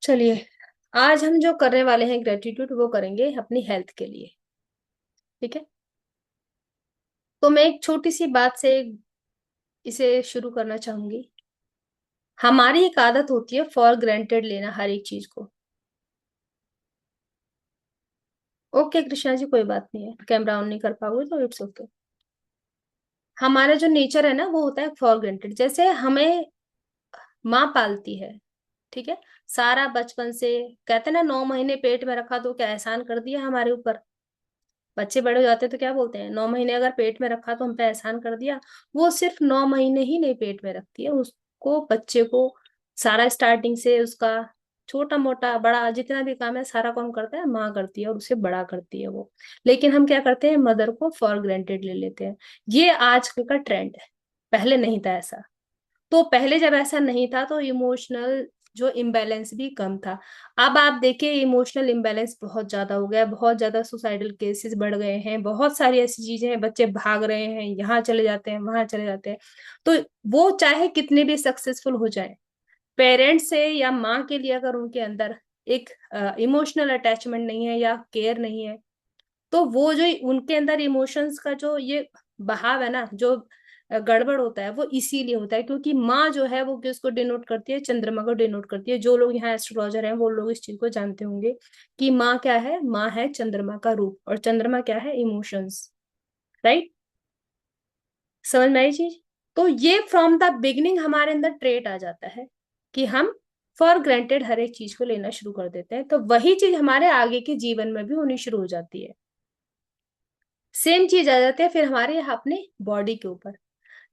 चलिए, आज हम जो करने वाले हैं ग्रेटिट्यूड वो करेंगे अपनी हेल्थ के लिए। ठीक है। तो मैं एक छोटी सी बात से इसे शुरू करना चाहूंगी। हमारी एक आदत होती है फॉर ग्रांटेड लेना हर एक चीज को। ओके कृष्णा जी, कोई बात नहीं है, कैमरा ऑन नहीं कर पाओगे तो इट्स ओके। हमारा जो नेचर है ना वो होता है फॉर ग्रांटेड। जैसे हमें माँ पालती है, ठीक है, सारा बचपन से। कहते हैं ना, 9 महीने पेट में रखा तो क्या एहसान कर दिया हमारे ऊपर। बच्चे बड़े हो जाते हैं तो क्या बोलते हैं, 9 महीने अगर पेट में रखा तो हम पे एहसान कर दिया। वो सिर्फ 9 महीने ही नहीं पेट में रखती है उसको, बच्चे को। सारा स्टार्टिंग से उसका छोटा मोटा बड़ा जितना भी काम है सारा काम करता है माँ करती है और उसे बड़ा करती है वो। लेकिन हम क्या करते हैं, मदर को फॉर ग्रांटेड ले लेते हैं। ये आजकल का ट्रेंड है, पहले नहीं था ऐसा। तो पहले जब ऐसा नहीं था तो इमोशनल जो इम्बैलेंस भी कम था। अब आप देखिए, इमोशनल इम्बैलेंस बहुत ज्यादा हो गया, बहुत ज्यादा सुसाइडल केसेस बढ़ गए हैं, बहुत सारी ऐसी चीजें हैं, बच्चे भाग रहे हैं, यहाँ चले जाते हैं वहां चले जाते हैं। तो वो चाहे कितने भी सक्सेसफुल हो जाए, पेरेंट्स से या माँ के लिए अगर उनके अंदर एक इमोशनल अटैचमेंट नहीं है या केयर नहीं है, तो वो जो उनके अंदर इमोशंस का जो ये बहाव है ना, जो गड़बड़ होता है, वो इसीलिए होता है क्योंकि माँ जो है वो किसको डिनोट करती है, चंद्रमा को डिनोट करती है। जो लोग यहाँ एस्ट्रोलॉजर हैं वो लोग इस चीज को जानते होंगे कि माँ क्या है, माँ है चंद्रमा का रूप, और चंद्रमा क्या है, इमोशंस। राइट। समझ में आई चीज। तो ये फ्रॉम द बिगिनिंग हमारे अंदर ट्रेट आ जाता है कि हम फॉर ग्रांटेड हर एक चीज को लेना शुरू कर देते हैं, तो वही चीज हमारे आगे के जीवन में भी होनी शुरू हो जाती है। सेम चीज आ जाती है फिर हमारे यहाँ अपने बॉडी के ऊपर।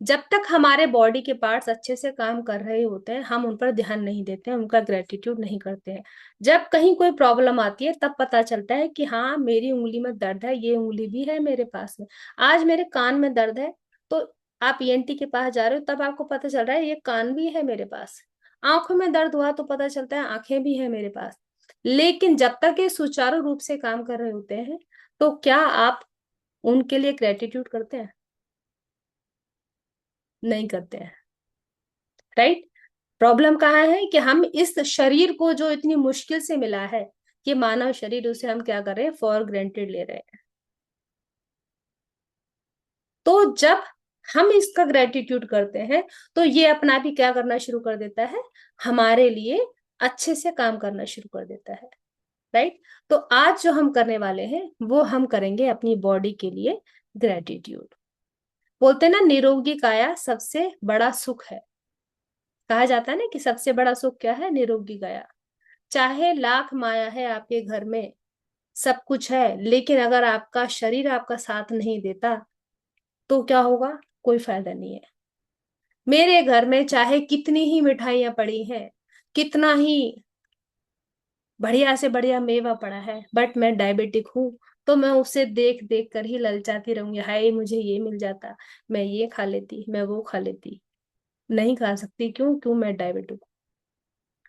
जब तक हमारे बॉडी के पार्ट्स अच्छे से काम कर रहे होते हैं हम उन पर ध्यान नहीं देते हैं, उनका ग्रेटिट्यूड नहीं करते हैं। जब कहीं कोई प्रॉब्लम आती है तब पता चलता है कि हाँ, मेरी उंगली में दर्द है, ये उंगली भी है मेरे पास में। आज मेरे कान में दर्द है, तो आप ईएनटी के पास जा रहे हो तब आपको पता चल रहा है ये कान भी है मेरे पास। आंखों में दर्द हुआ तो पता चलता है आंखें भी है मेरे पास। लेकिन जब तक ये सुचारू रूप से काम कर रहे होते हैं, तो क्या आप उनके लिए ग्रेटिट्यूड करते हैं? नहीं करते हैं। राइट। प्रॉब्लम कहाँ है कि हम इस शरीर को जो इतनी मुश्किल से मिला है, ये मानव शरीर, उसे हम क्या कर रहे हैं, फॉर ग्रांटेड ले रहे हैं। तो जब हम इसका ग्रेटिट्यूड करते हैं तो ये अपना भी क्या करना शुरू कर देता है, हमारे लिए अच्छे से काम करना शुरू कर देता है। राइट। तो आज जो हम करने वाले हैं वो हम करेंगे अपनी बॉडी के लिए ग्रेटिट्यूड। बोलते हैं ना, निरोगी काया सबसे बड़ा सुख है। कहा जाता है ना कि सबसे बड़ा सुख क्या है, निरोगी काया। चाहे लाख माया है आपके घर में, सब कुछ है, लेकिन अगर आपका शरीर आपका साथ नहीं देता तो क्या होगा, कोई फायदा नहीं है। मेरे घर में चाहे कितनी ही मिठाइयां पड़ी हैं, कितना ही बढ़िया से बढ़िया मेवा पड़ा है, बट मैं डायबिटिक हूँ, तो मैं उसे देख देख कर ही ललचाती रहूंगी, हाय मुझे ये मिल जाता, मैं ये खा लेती, मैं वो खा लेती। नहीं खा सकती, क्यों? क्यों? मैं डायबिटिक हूँ।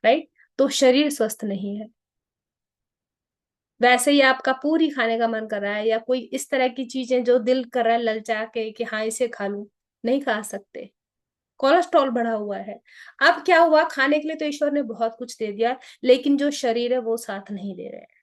राइट। तो शरीर स्वस्थ नहीं है। वैसे ही आपका पूरी खाने का मन कर रहा है या कोई इस तरह की चीजें जो दिल कर रहा है ललचा के कि हाँ इसे खा लूं, नहीं खा सकते। कोलेस्ट्रॉल बढ़ा हुआ है। अब क्या हुआ, खाने के लिए तो ईश्वर ने बहुत कुछ दे दिया, लेकिन जो शरीर है वो साथ नहीं दे रहे हैं।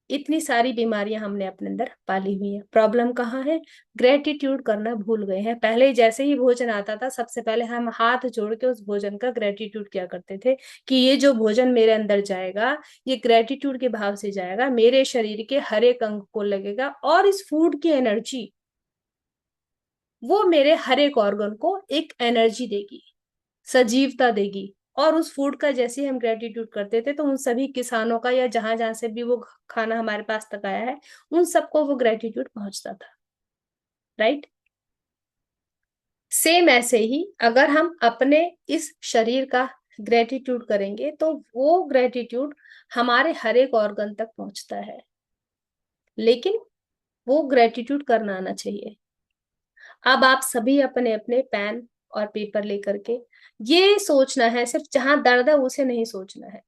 इतनी सारी बीमारियां हमने अपने अंदर पाली हुई है। प्रॉब्लम कहाँ है, ग्रेटिट्यूड करना भूल गए हैं। पहले जैसे ही भोजन आता था सबसे पहले हम हाथ जोड़ के उस भोजन का ग्रेटिट्यूड किया करते थे कि ये जो भोजन मेरे अंदर जाएगा, ये ग्रेटिट्यूड के भाव से जाएगा, मेरे शरीर के हर एक अंग को लगेगा, और इस फूड की एनर्जी वो मेरे हर एक ऑर्गन को एक एनर्जी देगी, सजीवता देगी। और उस फूड का जैसे ही हम ग्रेटिट्यूड करते थे तो उन सभी किसानों का या जहां जहां से भी वो खाना हमारे पास तक आया है, उन सबको वो ग्रेटिट्यूड पहुंचता था। राइट। सेम ऐसे ही अगर हम अपने इस शरीर का ग्रेटिट्यूड करेंगे तो वो ग्रेटिट्यूड हमारे हर एक ऑर्गन तक पहुंचता है। लेकिन वो ग्रेटिट्यूड करना आना चाहिए। अब आप सभी अपने अपने पेन और पेपर लेकर के ये सोचना है, सिर्फ जहां दर्द है उसे नहीं सोचना है,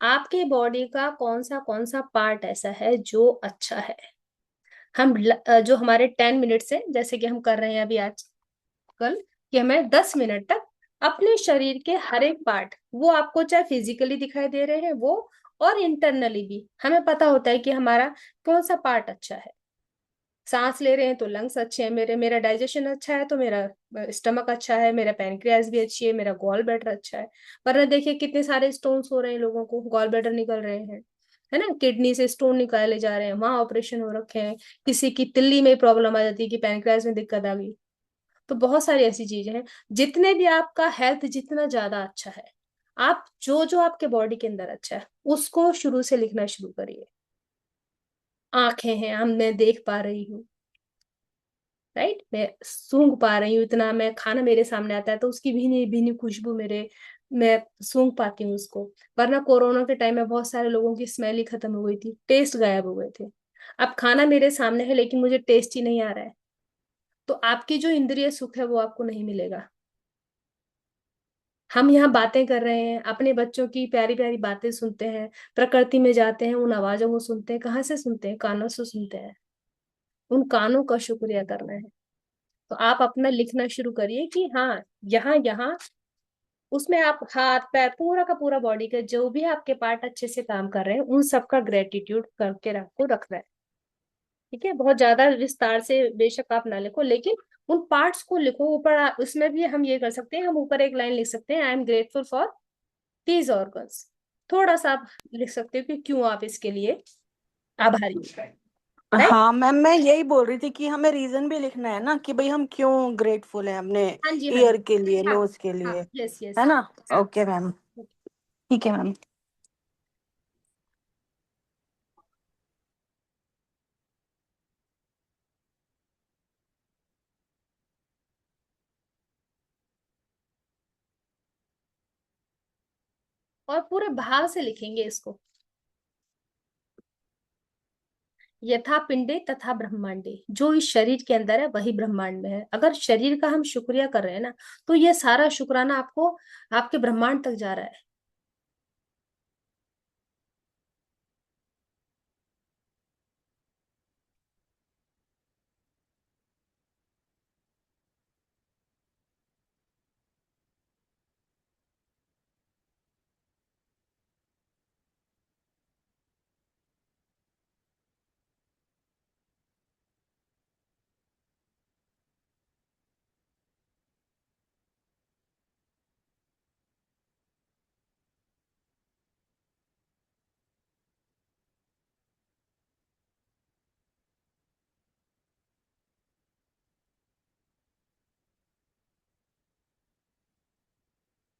आपके बॉडी का कौन सा पार्ट ऐसा है जो अच्छा है। जो हमारे 10 मिनट से, जैसे कि हम कर रहे हैं अभी आजकल, कि हमें 10 मिनट तक अपने शरीर के हर एक पार्ट, वो आपको चाहे फिजिकली दिखाई दे रहे हैं वो, और इंटरनली भी हमें पता होता है कि हमारा कौन सा पार्ट अच्छा है। सांस ले रहे हैं तो लंग्स अच्छे हैं मेरे, मेरा डाइजेशन अच्छा है तो मेरा स्टमक अच्छा है, मेरा पैनक्रियाज भी अच्छी है, मेरा गॉल ब्लैडर अच्छा है। वरना देखिए कितने सारे स्टोन्स हो रहे हैं लोगों को, गॉल ब्लैडर निकल रहे हैं, है ना, किडनी से स्टोन निकाले जा रहे हैं, वहां ऑपरेशन हो रखे हैं। किसी की तिल्ली में प्रॉब्लम आ जाती है कि पैनक्रियाज में दिक्कत आ गई। तो बहुत सारी ऐसी चीजें हैं। जितने भी आपका हेल्थ जितना ज्यादा अच्छा है, आप जो जो आपके बॉडी के अंदर अच्छा है उसको शुरू से लिखना शुरू करिए। आंखें हैं, हम मैं देख पा रही हूँ, राइट, मैं सूंघ पा रही हूँ इतना, मैं खाना मेरे सामने आता है तो उसकी भीनी भीनी खुशबू मेरे, मैं सूंघ पाती हूँ उसको। वरना कोरोना के टाइम में बहुत सारे लोगों की स्मेल ही खत्म हो गई थी, टेस्ट गायब हो गए थे। अब खाना मेरे सामने है लेकिन मुझे टेस्ट ही नहीं आ रहा है, तो आपकी जो इंद्रिय सुख है वो आपको नहीं मिलेगा। हम यहाँ बातें कर रहे हैं, अपने बच्चों की प्यारी प्यारी बातें सुनते हैं, प्रकृति में जाते हैं, उन आवाजों को सुनते हैं, कहाँ से सुनते हैं, कानों से सुनते हैं। उन कानों का शुक्रिया करना है। तो आप अपना लिखना शुरू करिए कि हाँ, यहाँ यहाँ, उसमें आप हाथ पैर पूरा का पूरा बॉडी का जो भी आपके पार्ट अच्छे से काम कर रहे हैं उन सबका ग्रेटिट्यूड करके आपको रखना है। ठीक है, बहुत ज्यादा विस्तार से बेशक आप ना लिखो, लेकिन उन पार्ट्स को लिखो। ऊपर उसमें भी हम ये कर सकते हैं, हम ऊपर एक लाइन लिख सकते हैं, I am grateful for these organs. थोड़ा सा आप लिख सकते हो कि क्यों आप इसके लिए आभारी हैं, राइट। हाँ मैम, मैं यही बोल रही थी कि हमें रीजन भी लिखना है ना कि भाई हम क्यों ग्रेटफुल हैं अपने हाँ जी, हाँ जी। ईयर के लिए, हाँ, नोज के हाँ, लिए। यस है यस। ना? Okay ma'am. ठीक है मैम। और पूरे भाव से लिखेंगे इसको। यथा पिंडे तथा ब्रह्मांडे, जो इस शरीर के अंदर है वही ब्रह्मांड में है। अगर शरीर का हम शुक्रिया कर रहे हैं ना, तो ये सारा शुक्राना आपको आपके ब्रह्मांड तक जा रहा है।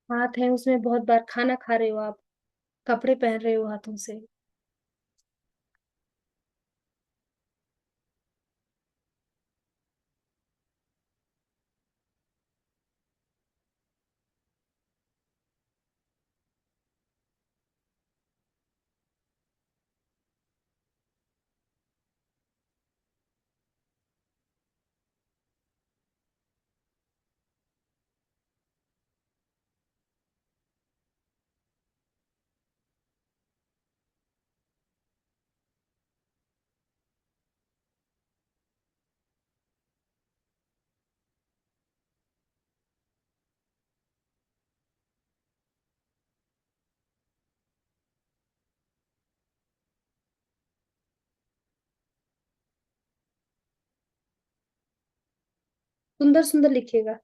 हाथ है उसमें, बहुत बार खाना खा रहे हो आप, कपड़े पहन रहे हो हाथों से। सुंदर सुंदर लिखिएगा।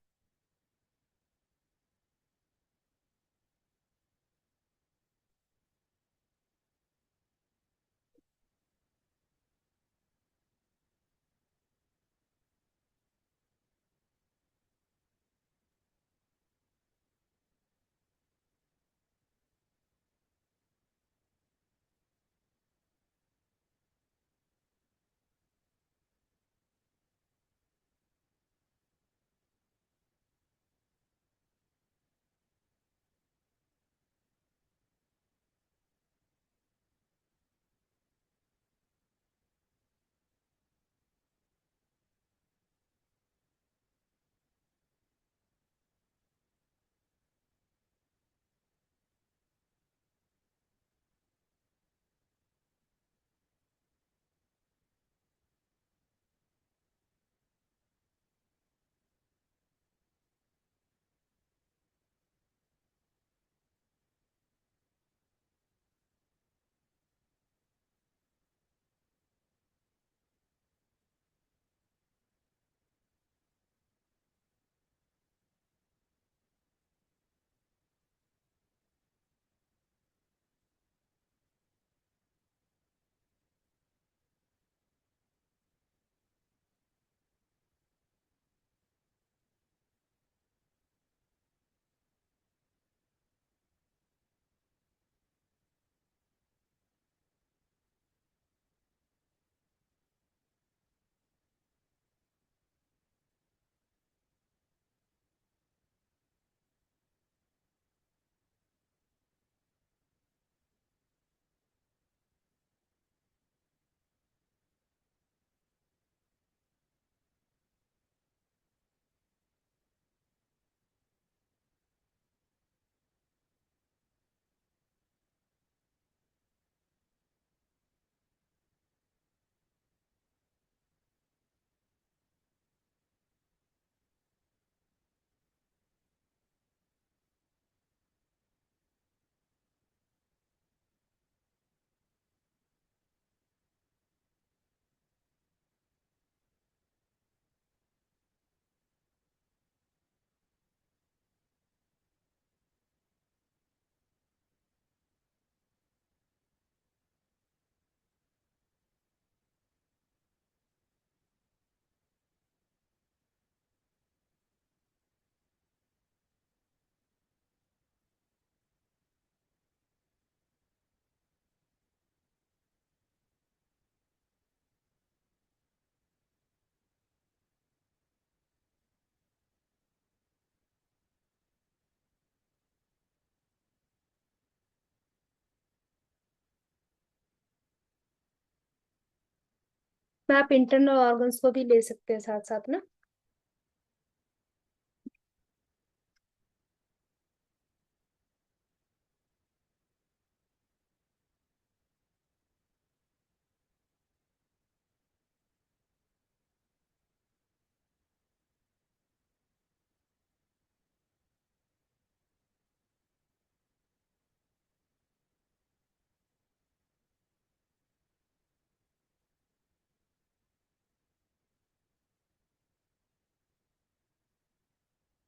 इसमें आप इंटरनल ऑर्गन्स को भी ले सकते हैं साथ साथ ना।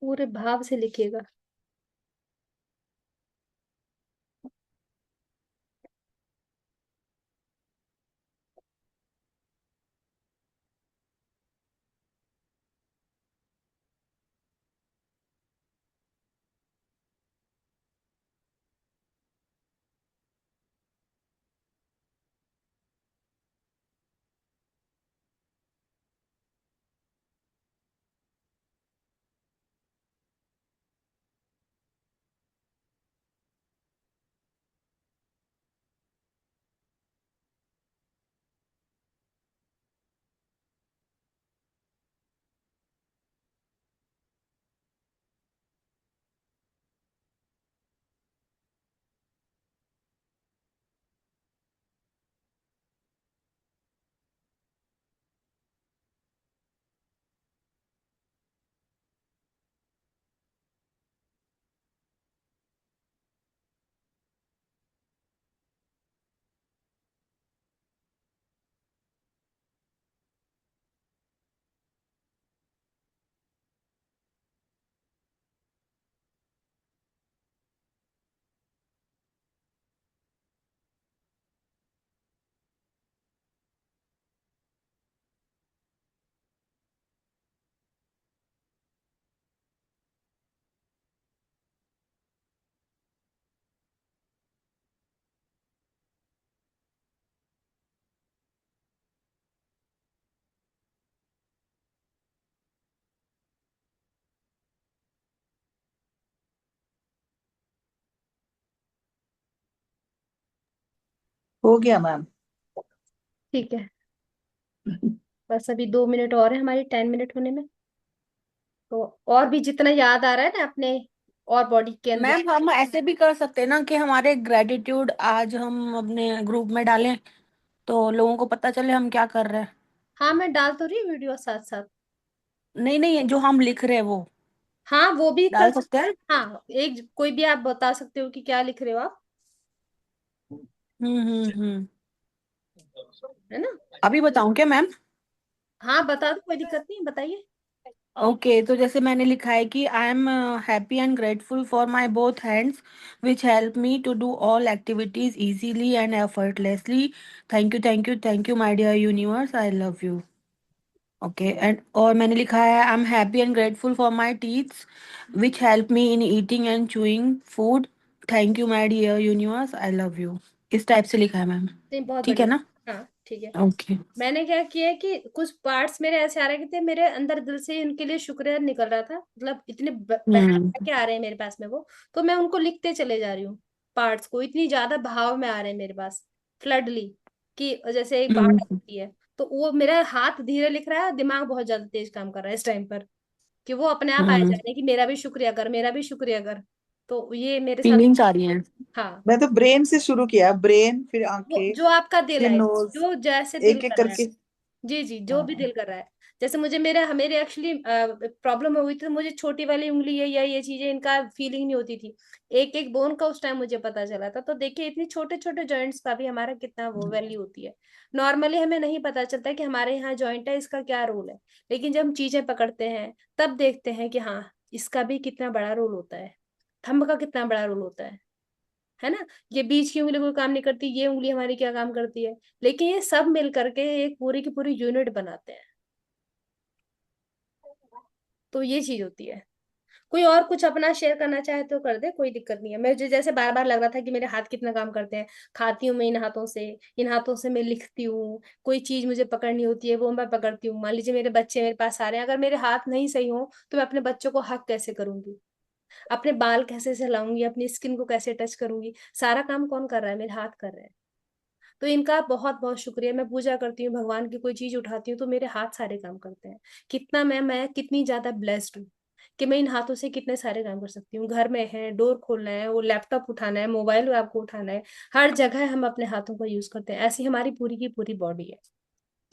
पूरे भाव से लिखिएगा। हो गया मैम। ठीक है। बस अभी 2 मिनट और है हमारी 10 मिनट होने में। तो और भी जितना याद आ रहा है ना अपने और बॉडी के अंदर। मैम हम ऐसे भी कर सकते हैं ना कि हमारे ग्रेटिट्यूड आज हम अपने ग्रुप में डालें, तो लोगों को पता चले हम क्या कर रहे हैं। हाँ मैं डाल तो रही हूँ वीडियो साथ साथ। नहीं नहीं, जो हम लिख रहे हैं वो हाँ वो भी कर डाल सकते सकते हैं। हैं। हाँ एक कोई भी आप बता सकते हो कि क्या लिख रहे हो आप। हम्म। है ना। अभी बताऊं क्या मैम? हाँ बता दो, कोई दिक्कत नहीं है, बताइए। ओके, तो जैसे मैंने लिखा है कि I am happy and grateful for my both hands which help me to do all activities easily and effortlessly. Thank you my dear universe, I love you. Okay and और मैंने लिखा है I am happy and grateful for my teeths which help me in eating and chewing food. Thank you my dear universe, I love you. इस type से लिखा है ma'am. नहीं बहुत ठीक है बढ़िया। ना? हाँ ठीक है। ओके। मैंने क्या किया है कि कुछ पार्ट्स मेरे ऐसे आ रहे थे, मेरे अंदर दिल से ही उनके लिए शुक्रिया निकल रहा था, मतलब इतने हम्म बैठ के आ रहे हैं मेरे पास में वो। तो मैं उनको लिखते चले जा रही हूँ। पार्ट्स को इतनी ज्यादा भाव में आ रहे हैं मेरे पास, फ्लडली, कि जैसे एक बाढ़ हम्म आती है। तो वो मेरा हाथ धीरे लिख रहा है, दिमाग बहुत ज्यादा तेज काम कर रहा है इस टाइम पर, कि वो अपने आप आ जा हम्म। रहे हैं कि मेरा भी शुक्रिया कर, मेरा भी शुक्रिया कर। तो ये मेरे साथ। फीलिंग्स आ रही हैं। हाँ। मैं तो ब्रेन से शुरू किया, ब्रेन फिर वो आंखें जो आपका दिल फिर है, नोज, जो जैसे दिल एक एक कर रहा है। करके। जी जी, जो भी हाँ। दिल कर रहा है। जैसे मुझे मेरे एक्चुअली प्रॉब्लम हो गई थी, तो मुझे छोटी वाली उंगली है या ये चीजें इनका फीलिंग नहीं होती थी। एक एक बोन का उस टाइम मुझे पता चला था। तो देखिए इतनी छोटे छोटे जॉइंट्स का भी हमारा कितना वो वैल्यू होती है। नॉर्मली हमें नहीं पता चलता कि हमारे यहाँ जॉइंट है, इसका क्या रोल है। लेकिन जब हम चीजें पकड़ते हैं तब देखते हैं कि हाँ, इसका भी कितना बड़ा रोल होता है। थंब का कितना बड़ा रोल होता है ना। ये बीच की उंगली कोई काम नहीं करती, ये उंगली हमारी क्या काम करती है। लेकिन ये सब मिल करके एक पूरी की पूरी यूनिट बनाते हैं। तो ये चीज होती है। कोई और कुछ अपना शेयर करना चाहे तो कर दे, कोई दिक्कत नहीं है। मुझे जैसे बार बार लग रहा था कि मेरे हाथ कितना काम करते हैं। खाती हूँ मैं इन हाथों से, इन हाथों से मैं लिखती हूँ। कोई चीज मुझे पकड़नी होती है वो मैं पकड़ती हूँ। मान लीजिए मेरे बच्चे मेरे पास आ रहे हैं, अगर मेरे हाथ नहीं सही हो तो मैं अपने बच्चों को हक कैसे करूंगी, अपने बाल कैसे सहलाऊंगी, अपनी स्किन को कैसे टच करूंगी। सारा काम कौन कर रहा है, मेरे हाथ कर रहे हैं। तो इनका बहुत बहुत शुक्रिया। मैं पूजा करती हूँ, भगवान की कोई चीज उठाती हूँ तो मेरे हाथ सारे काम करते हैं। कितना मैं कितनी ज्यादा ब्लेस्ड हूँ कि मैं इन हाथों से कितने सारे काम कर सकती हूँ। घर में है, डोर खोलना है, वो लैपटॉप उठाना है, मोबाइल आपको उठाना है, हर जगह हम अपने हाथों का यूज करते हैं। ऐसी हमारी पूरी की पूरी बॉडी है।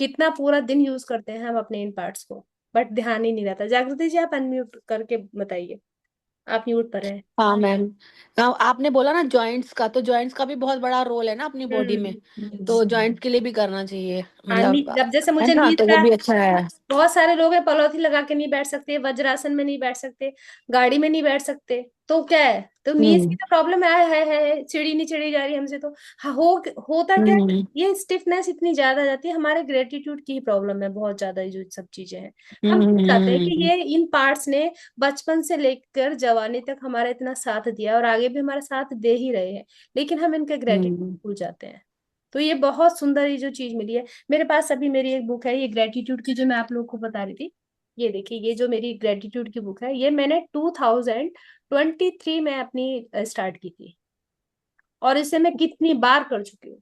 कितना पूरा दिन यूज करते हैं हम अपने इन पार्ट्स को, बट ध्यान ही नहीं रहता। जागृति जी आप अनम्यूट करके बताइए, आप म्यूट पर हैं। हाँ मैम। आपने बोला ना जॉइंट्स का, तो जॉइंट्स का भी बहुत बड़ा रोल है ना अपनी बॉडी में, तो जॉइंट्स के लिए भी करना चाहिए, हाँ, मतलब जब जैसे है मुझे ना, नींद तो वो का, भी अच्छा है। बहुत सारे लोग हैं पॉलिथी लगा के नहीं बैठ सकते, वज्रासन में नहीं बैठ सकते, गाड़ी में नहीं बैठ सकते, तो क्या है, तो नीज की हम्म। तो प्रॉब्लम है, चिड़ी नहीं चिड़ी जा रही हमसे तो। हाँ, होता क्या है, हम्म। ये स्टिफनेस इतनी ज्यादा आ जाती है, हमारे ग्रेटिट्यूड की ही प्रॉब्लम है बहुत ज्यादा। ये जो सब चीजें हैं, हम भूल जाते हैं कि हम्म। ये इन पार्ट्स ने बचपन से लेकर जवानी तक हमारा इतना साथ दिया और आगे भी हमारा साथ दे ही रहे हैं, लेकिन हम इनके ग्रेटिट्यूड हम्म। भूल जाते हैं। तो ये बहुत सुंदर ये जो चीज मिली है। मेरे पास अभी मेरी एक बुक है, ये ग्रेटिट्यूड की, जो मैं आप लोग को बता रही थी। ये देखिए, ये जो मेरी ग्रेटिट्यूड की बुक है, ये मैंने 2023 में अपनी स्टार्ट की थी, और इसे मैं कितनी बार कर चुकी हूँ।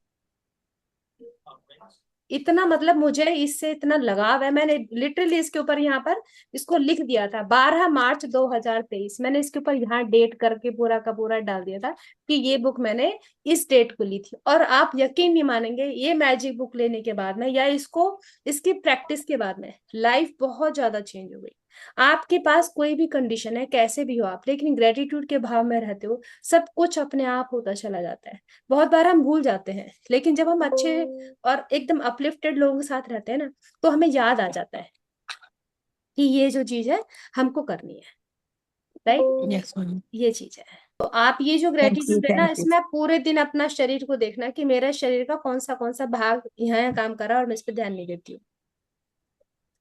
इतना मतलब मुझे इससे इतना लगाव है, मैंने लिटरली इसके ऊपर यहाँ पर इसको लिख दिया था 12 मार्च 2023। मैंने इसके ऊपर यहाँ डेट करके पूरा का पूरा डाल दिया था कि ये बुक मैंने इस डेट को ली थी। और आप यकीन नहीं मानेंगे, ये मैजिक बुक लेने के बाद में या इसको इसकी प्रैक्टिस के बाद में लाइफ बहुत ज्यादा चेंज हो गई। आपके पास कोई भी कंडीशन है, कैसे भी हो आप, लेकिन ग्रेटिट्यूड के भाव में रहते हो, सब कुछ अपने आप होता चला जाता है। बहुत बार हम भूल जाते हैं, लेकिन जब हम अच्छे और एकदम अपलिफ्टेड लोगों के साथ रहते हैं ना, तो हमें याद आ जाता है कि ये जो चीज है हमको करनी है, राइट। Yes ma'am. ये चीज है। तो आप ये जो थैंक यू ग्रेटिट्यूड है ना, थैंक यू। इसमें आप पूरे दिन अपना शरीर को देखना कि मेरा शरीर का कौन सा भाग यहाँ काम कर रहा है और मैं इस पर ध्यान नहीं देती हूँ।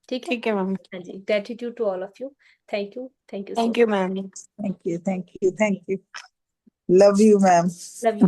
ठीक है। ठीक है मैम। हाँ जी, gratitude to all of you. Thank you so thank you ma'am. Thank you thank you thank you. Love you ma'am. Much. Love you.